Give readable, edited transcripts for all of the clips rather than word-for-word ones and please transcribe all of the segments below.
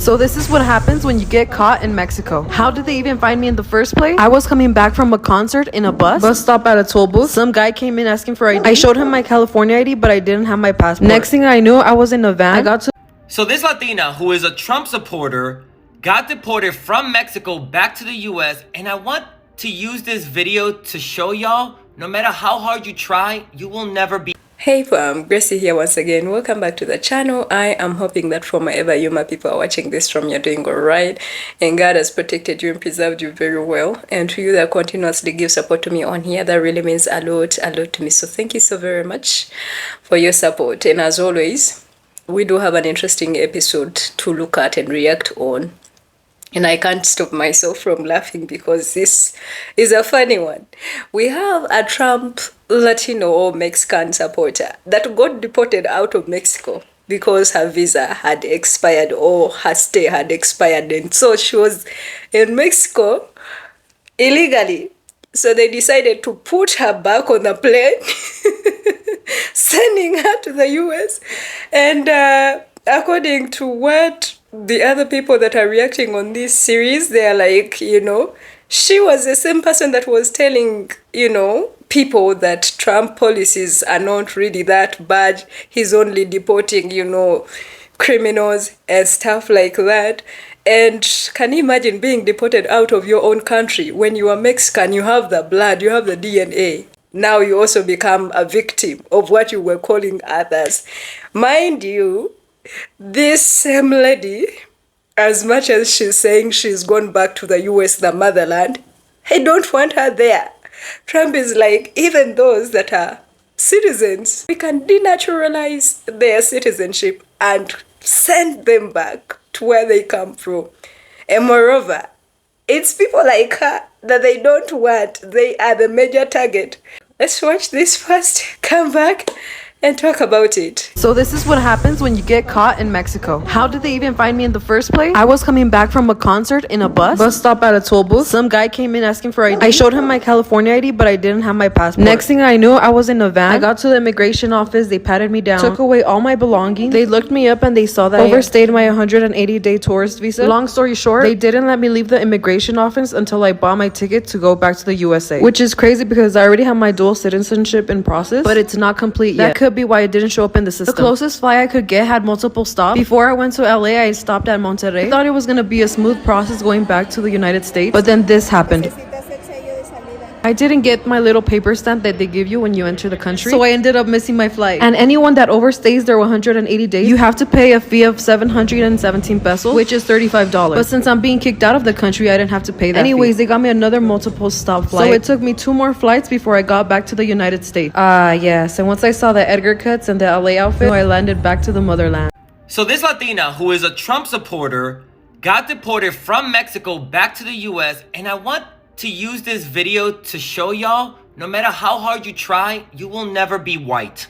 So this is what happens when you get caught in Mexico. How did they even find me in the first place? I was coming back from a concert in a bus stop at a toll booth. Some guy came in asking for ID. I showed him my California ID, but I didn't have my passport. Next thing I knew, I was in a van. So this Latina, who is a Trump supporter, got deported from Mexico back to the US, and I want to use this video to show y'all, no matter how hard you try, you will never be. Hey fam, Gracie here once again. Welcome back to the channel. I am hoping that from wherever you my people are watching this from, you're doing alright and God has protected you and preserved you very well. And to you that continuously give support to me on here, that really means a lot to me. So thank you so very much for your support. And as always, we do have an interesting episode to look at and react on. And I can't stop myself from laughing because this is a funny one. We have a Trump Latino or Mexican supporter that got deported out of Mexico because her visa had expired or her stay had expired. And so she was in Mexico illegally. So they decided to put her back on the plane, sending her to the US. And according to what the other people that are reacting on this series, they're like, she was the same person that was telling, people that Trump policies are not really that bad. He's only deporting, criminals and stuff like that. And can you imagine being deported out of your own country? When you are Mexican, you have the blood, you have the DNA. Now you also become a victim of what you were calling others. Mind you, this same lady, as much as she's saying she's gone back to the US, the motherland, I don't want her there. Trump is like, even those that are citizens, we can denaturalize their citizenship and send them back to where they come from. And moreover, it's people like her that they don't want. They are the major target. Let's watch this first, come back and talk about it. So this is what happens when you get caught in Mexico. How did they even find me in the first place? I was coming back from a concert in a bus stop at a toll booth. Some guy came in asking for ID. I showed him my California ID, but I didn't have my passport. Next thing I knew, I was in a van. I got to the immigration office. They patted me down, took away all my belongings. They looked me up and they saw that I overstayed my 180-day tourist visa. Long story short, they didn't let me leave the immigration office until I bought my ticket to go back to the USA, which is crazy because I already have my dual citizenship in process, but it's not complete yet. That could be why it didn't show up in the system. The closest flight I could get had multiple stops. Before I went to LA, I stopped at Monterrey. I thought it was going to be a smooth process going back to the United States, but then this happened. I didn't get my little paper stamp that they give you when you enter the country, so I ended up missing my flight. And anyone that overstays their 180 days, you have to pay a fee of 717 pesos, which is $35. But since I'm being kicked out of the country, I didn't have to pay that Anyways, fee. They got me another multiple stop flight, so it took me 2 more flights before I got back to the United States. Yes, and once I saw the Edgar cuts and the LA outfit, I landed back to the motherland. So this Latina, who is a Trump supporter, got deported from Mexico back to the US, and I want to use this video to show y'all, no matter how hard you try, you will never be white.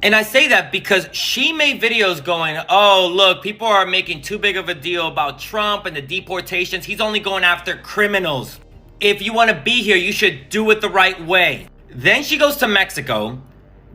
And I say that because she made videos going, oh, look, people are making too big of a deal about Trump and the deportations. He's only going after criminals. If you want to be here, you should do it the right way. Then she goes to Mexico,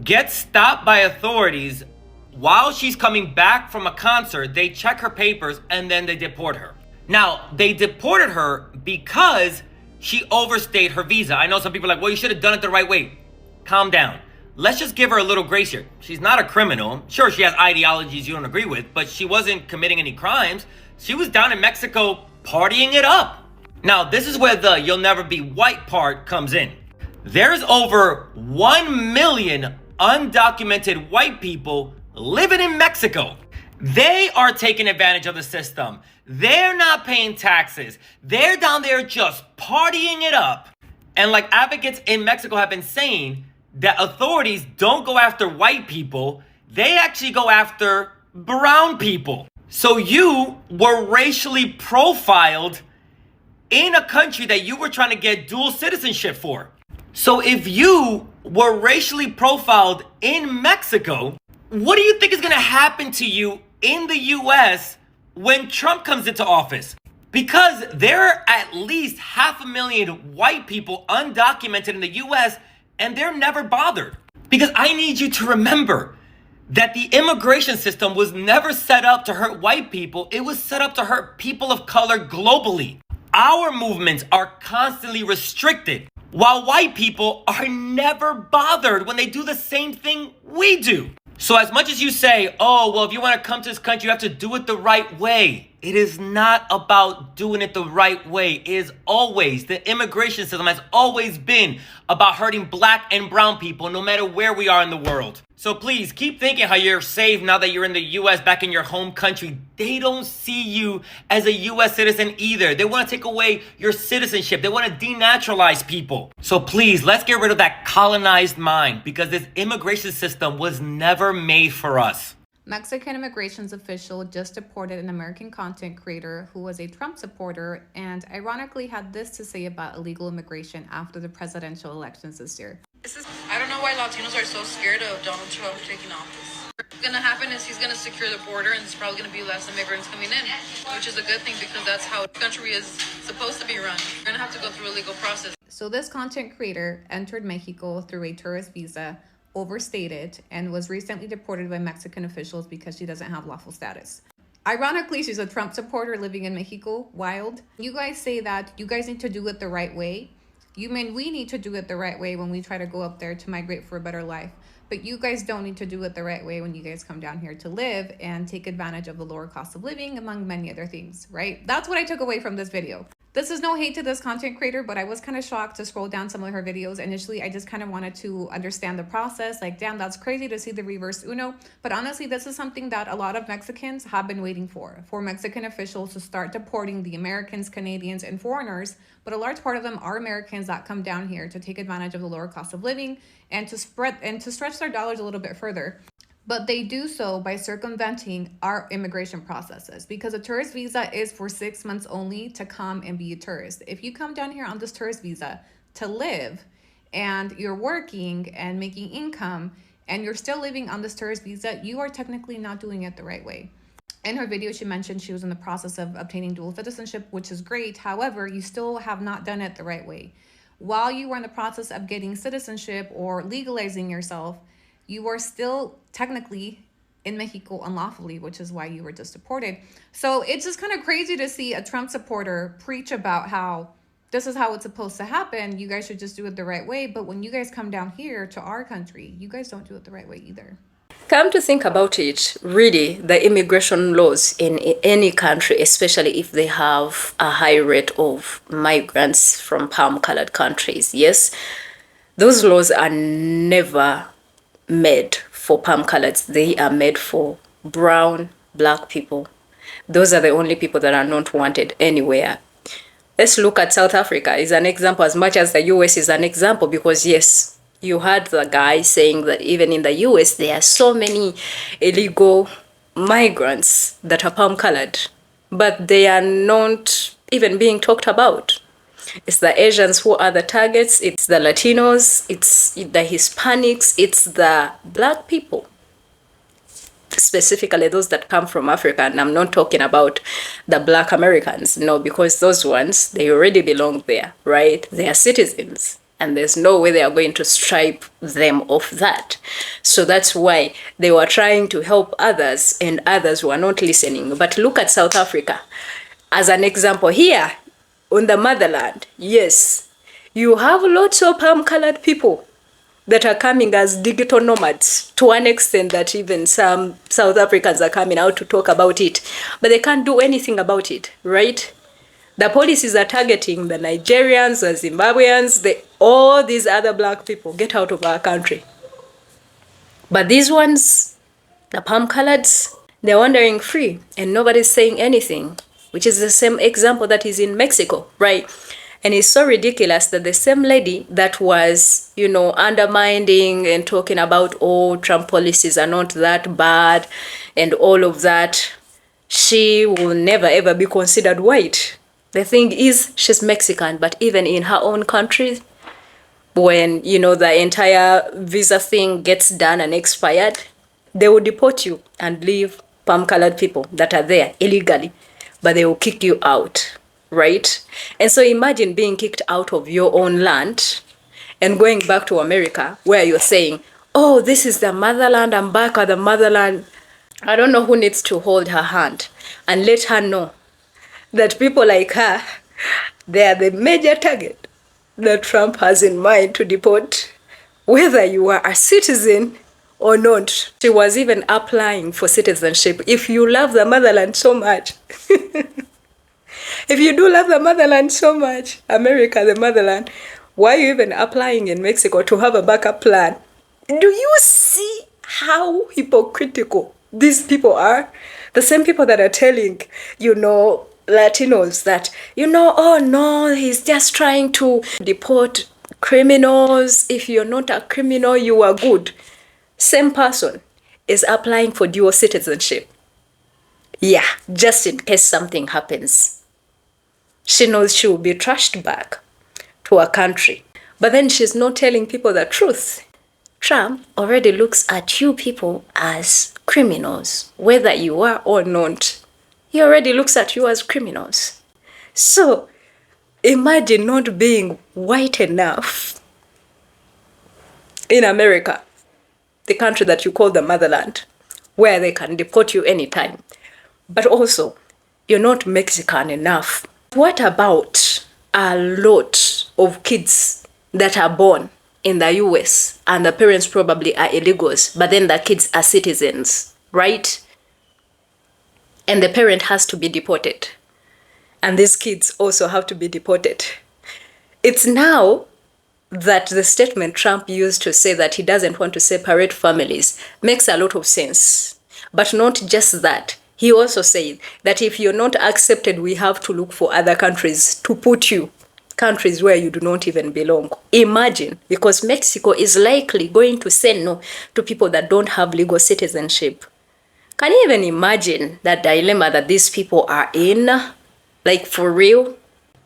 gets stopped by authorities while she's coming back from a concert. They check her papers and then they deport her. Now, they deported her because she overstayed her visa. I know some people are like, well, you should have done it the right way. Calm down. Let's just give her a little grace here. She's not a criminal. Sure, she has ideologies you don't agree with, but she wasn't committing any crimes. She was down in Mexico partying it up. Now, this is where the you'll never be white part comes in. There's over 1 million undocumented white people living in Mexico. They are taking advantage of the system. They're not paying taxes. They're down there just partying it up. And like advocates in Mexico have been saying, that authorities don't go after white people. They actually go after brown people. So you were racially profiled in a country that you were trying to get dual citizenship for. So if you were racially profiled in Mexico, what do you think is going to happen to you in the US when Trump comes into office? Because there are at least 500,000 white people undocumented in the US, and they're never bothered. Because I need you to remember that the immigration system was never set up to hurt white people. It was set up to hurt people of color globally. Our movements are constantly restricted, while white people are never bothered when they do the same thing we do. So as much as you say, oh, well, if you want to come to this country, you have to do it the right way. It is not about doing it the right way. It is always, the immigration system has always been about hurting black and brown people, no matter where we are in the world. So please keep thinking how you're safe now that you're in the US, back in your home country. They don't see you as a US citizen either. They want to take away your citizenship. They want to denaturalize people. So please, let's get rid of that colonized mind, because this immigration system was never made for us. Mexican immigration official just deported an American content creator who was a Trump supporter and ironically had this to say about illegal immigration after the presidential elections this year. I don't know why Latinos are so scared of Donald Trump taking office. What's going to happen is he's going to secure the border and there's probably going to be less immigrants coming in, which is a good thing because that's how the country is supposed to be run. You're going to have to go through a legal process. So this content creator entered Mexico through a tourist visa, overstayed, and was recently deported by Mexican officials because she doesn't have lawful status. Ironically, she's a Trump supporter living in Mexico. Wild. You guys say that you guys need to do it the right way. You mean we need to do it the right way when we try to go up there to migrate for a better life. But you guys don't need to do it the right way when you guys come down here to live and take advantage of the lower cost of living, among many other things, right? That's what I took away from this video. This is no hate to this content creator, but I was kind of shocked to scroll down some of her videos. Initially, I just kind of wanted to understand the process. Like, damn, that's crazy to see the reverse Uno. But honestly, this is something that a lot of Mexicans have been waiting for Mexican officials to start deporting the Americans, Canadians, and foreigners. But a large part of them are Americans that come down here to take advantage of the lower cost of living and to stretch their dollars a little bit further. But they do so by circumventing our immigration processes, because a tourist visa is for 6 months only to come and be a tourist. If you come down here on this tourist visa to live and you're working and making income and you're still living on this tourist visa, you are technically not doing it the right way. In her video, she mentioned she was in the process of obtaining dual citizenship, which is great. However, you still have not done it the right way. While you are in the process of getting citizenship or legalizing yourself, you are still technically in Mexico unlawfully, which is why you were just deported. So it's just kind of crazy to see a Trump supporter preach about how this is how it's supposed to happen. You guys should just do it the right way. But when you guys come down here to our country, you guys don't do it the right way either. Come to think about it, really, the immigration laws in any country, especially if they have a high rate of migrants from palm-colored countries, yes, those laws are never made for palm colors. They are made for brown, black people. Those are the only people that are not wanted anywhere. Let's look at South Africa as an example, as much as the US is an example, because yes, you heard the guy saying that even in the US there are so many illegal migrants that are palm colored, but they are not even being talked about. It's the Asians who are the targets, it's the Latinos, it's the Hispanics, it's the black people. Specifically those that come from Africa, and I'm not talking about the black Americans, no, because those ones, they already belong there, right? They are citizens, and there's no way they are going to stripe them off that. So that's why they were trying to help others, and others were not listening. But look at South Africa as an example here. On the motherland, yes, you have lots of palm-colored people that are coming as digital nomads, to an extent that even some South Africans are coming out to talk about it, but they can't do anything about it, right? The policies are targeting the Nigerians, the Zimbabweans, all these other black people. Get out of our country. But these ones, the palm-coloreds, they're wandering free and nobody's saying anything, which is the same example that is in Mexico, right? And it's so ridiculous that the same lady that was, undermining and talking about, oh, Trump policies are not that bad and all of that, she will never ever be considered white. The thing is, she's Mexican, but even in her own country, when, the entire visa thing gets done and expired, they will deport you and leave palm-colored people that are there illegally. But they will kick you out, right? And so imagine being kicked out of your own land and going back to America where you're saying, oh, this is the motherland, I'm back at the motherland. I don't know who needs to hold her hand and let her know that people like her, they are the major target that Trump has in mind to deport, whether you are a citizen or not. She was even applying for citizenship. If you love the motherland so much, if you do love the motherland so much, America, the motherland, why are you even applying in Mexico to have a backup plan? Do you see how hypocritical these people are? The same people that are telling, Latinos that, oh no, he's just trying to deport criminals. If you're not a criminal, you are good. Same person is applying for dual citizenship. Yeah, just in case something happens. She knows she will be trashed back to her country. But then she's not telling people the truth. Trump already looks at you people as criminals, whether you are or not. He already looks at you as criminals. So imagine not being white enough in America, the country that you call the motherland, where they can deport you anytime. But also, you're not Mexican enough. What about a lot of kids that are born in the US and the parents probably are illegals, but then the kids are citizens, right? And the parent has to be deported. And these kids also have to be deported. It's now that the statement Trump used to say that he doesn't want to separate families makes a lot of sense. But not just that. He also said that if you're not accepted, we have to look for other countries to put you, countries where you do not even belong. Imagine, because Mexico is likely going to say no to people that don't have legal citizenship. Can you even imagine that dilemma that these people are in? Like, for real?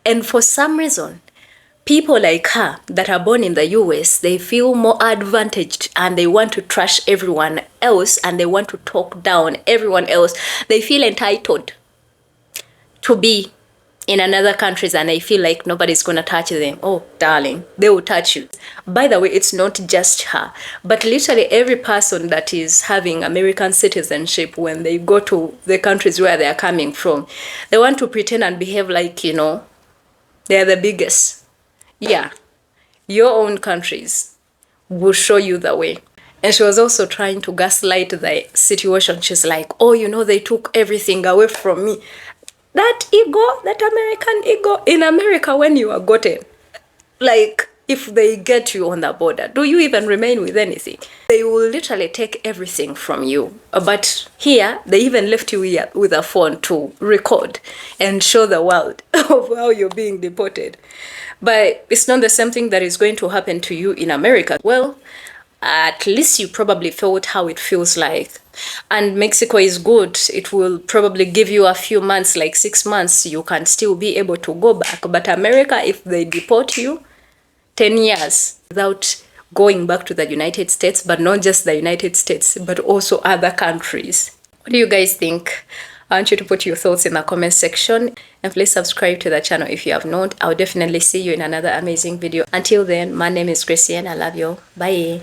And for some reason, people like her that are born in the US, they feel more advantaged and they want to trash everyone else and they want to talk down everyone else. They feel entitled to be in another countries and they feel like nobody's gonna touch them. Oh, darling, they will touch you. By the way, it's not just her, but literally every person that is having American citizenship, when they go to the countries where they are coming from, they want to pretend and behave like, they're the biggest. Yeah, your own countries will show you the way. And she was also trying to gaslight the situation. She's like, oh, they took everything away from me. That ego, that American ego, in America, when you are gotten, like, if they get you on the border, do you even remain with anything? They will literally take everything from you. But here, they even left you here with a phone to record and show the world of how you're being deported. But it's not the same thing that is going to happen to you in America. Well, at least you probably felt how it feels like. And Mexico is good. It will probably give you a few months, like 6 months, you can still be able to go back. But America, if they deport you, 10 years without going back to the United States, but not just the United States, but also other countries. What do you guys think? I want you to put your thoughts in the comment section and please subscribe to the channel if you have not. I'll definitely see you in another amazing video. Until then, my name is Gracie and I love you. Bye.